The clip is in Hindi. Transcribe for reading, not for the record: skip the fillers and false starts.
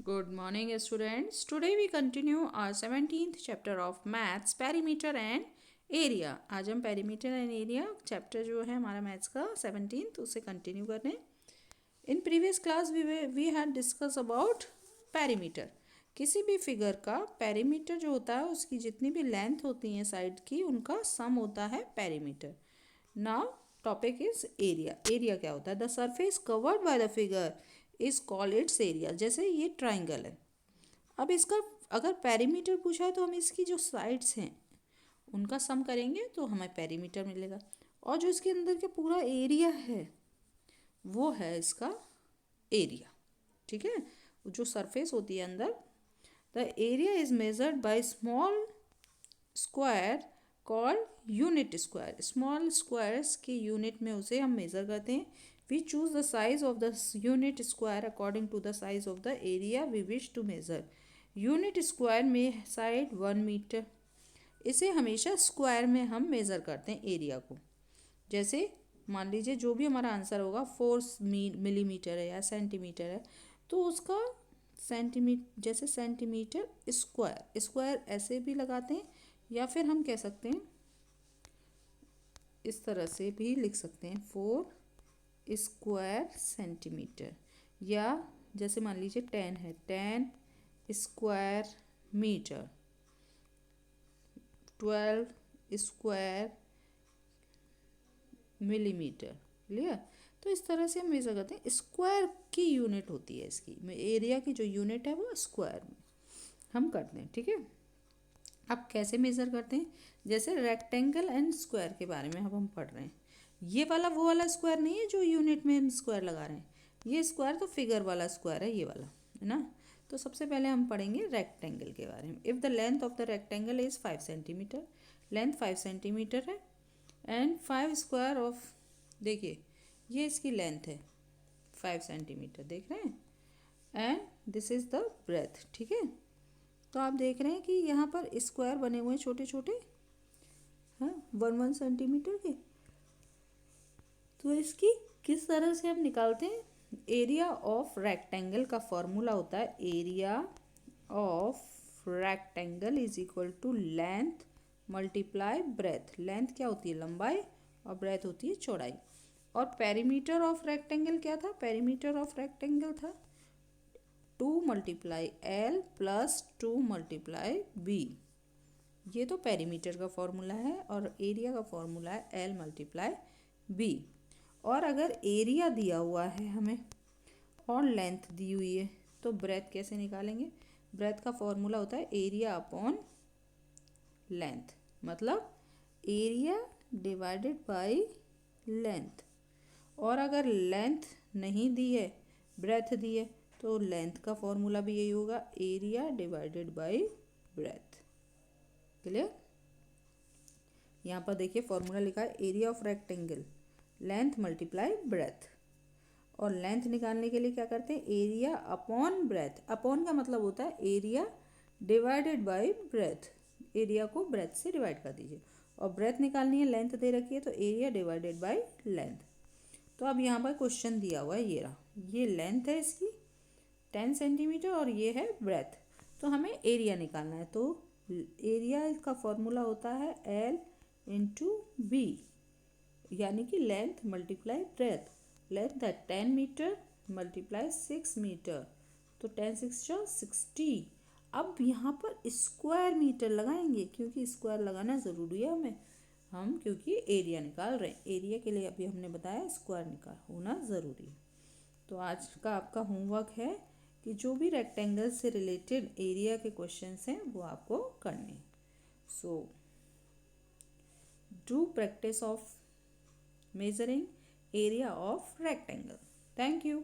Good morning, students. Today we continue our 17th chapter of maths, perimeter and area. आज हम perimeter and area chapter जो है हमारा maths का 17th उसे continue कर रहे हैं. In previous class we had discussed about perimeter. किसी भी फिगर का perimeter जो होता है उसकी जितनी भी लेंथ होती है साइड की उनका सम होता है perimeter. Now topic is area. area क्या होता है? The surface covered by the figure is called its area. जैसे ये ट्राइंगल है. अब इसका अगर पेरीमीटर पूछा है तो हम इसकी जो साइड्स हैं उनका सम करेंगे तो हमें पेरीमीटर मिलेगा. और जो इसके अंदर के पूरा एरिया है वो है इसका एरिया. ठीक है. जो सरफेस होती है अंदर, the area is measured by small square called unit square. Small squares के यूनिट में उसे हम मेज़र करते हैं. We choose the size of the unit square according to the size of the area we wish to measure. Unit square में साइड 1 मीटर. इसे हमेशा स्क्वायर में हम मेज़र करते हैं एरिया को. जैसे मान लीजिए जो भी हमारा आंसर होगा 4 मिलीमीटर है या सेंटीमीटर है तो उसका सेंटीमीटर जैसे सेंटीमीटर स्क्वायर. स्क्वायर ऐसे भी लगाते हैं या फिर हम कह सकते हैं इस तरह से भी लिख सकते हैं 4 स्क्वायर सेंटीमीटर. या जैसे मान लीजिए 10 है 10 square metre, 12 square millimetre. Clear. तो इस तरह से हम मेज़र करते हैं. स्क्वायर की यूनिट होती है इसकी. एरिया की जो यूनिट है वो स्क्वायर में हम करते हैं. ठीक है. अब कैसे मेज़र करते हैं? जैसे रेक्टेंगल एंड स्क्वायर के बारे में अब हम पढ़ रहे हैं. ये वाला वो वाला स्क्वायर नहीं है जो यूनिट में हम स्क्वायर लगा रहे हैं. ये स्क्वायर तो फिगर वाला स्क्वायर है, ये वाला है ना. तो सबसे पहले हम पढ़ेंगे रेक्टेंगल के बारे में. If the length of the rectangle is 5 centimetre, length 5 centimetre है एंड 5 स्क्वायर ऑफ, देखिए ये इसकी लेंथ है 5 सेंटीमीटर, देख रहे हैं. And this is the breadth. ठीक है. तो आप देख रहे हैं कि यहाँ पर स्क्वायर बने हुए हैं छोटे छोटे, हाँ 1 सेंटीमीटर के. तो इसकी किस तरह से हम निकालते हैं? एरिया ऑफ रेक्टेंगल का फॉर्मूला होता है area of rectangle is equal to length multiply breadth. Length क्या होती है? लंबाई. और ब्रेथ होती है चौड़ाई. और पेरीमीटर ऑफ रेक्टेंगल क्या था? पेरीमीटर ऑफ रेक्टेंगल था 2 multiply L plus 2 multiply B. ये तो पेरीमीटर का फॉर्मूला है और एरिया का फॉर्मूला है एल मल्टीप्लाई बी. और अगर एरिया दिया हुआ है हमें और लेंथ दी हुई है तो ब्रेथ कैसे निकालेंगे? ब्रेथ का फॉर्मूला होता है एरिया अपॉन लेंथ, मतलब एरिया डिवाइडेड बाय लेंथ. और अगर लेंथ नहीं दी है, ब्रेथ दी है, तो लेंथ का फॉर्मूला भी यही होगा area divided by breath. Clear. यहाँ पर देखिए फॉर्मूला लिखा है area of rectangle length multiply breath. और लेंथ निकालने के लिए क्या करते हैं? Area upon breath. अपॉन का मतलब होता है area divided by breath. Area को ब्रेथ से डिवाइड कर दीजिए. और ब्रेथ निकालनी है, लेंथ दे रखी है तो एरिया डिवाइडेड बाय लेंथ. तो अब यहाँ पर क्वेश्चन दिया हुआ है, ये रहा. ये लेंथ है इसकी 10 सेंटीमीटर और ये है ब्रेथ. तो हमें एरिया निकालना है. तो एरिया का फॉर्मूला होता है एल इंटू बी, यानी कि लेंथ मल्टीप्लाई ब्रेथ. लेंथ है 10 मीटर मल्टीप्लाई 6 मीटर, तो 10 6 60. अब यहाँ पर स्क्वायर मीटर लगाएंगे क्योंकि स्क्वायर लगाना ज़रूरी है हमें, हम क्योंकि एरिया निकाल रहे हैं. एरिया के लिए अभी हमने बताया स्क्वायर निकाल होना ज़रूरी है. तो आज का आपका होमवर्क है कि जो भी रेक्टेंगल से रिलेटेड एरिया के क्वेश्चंस हैं वो आपको करने हैं. So do practice of measuring area of rectangle. Thank you.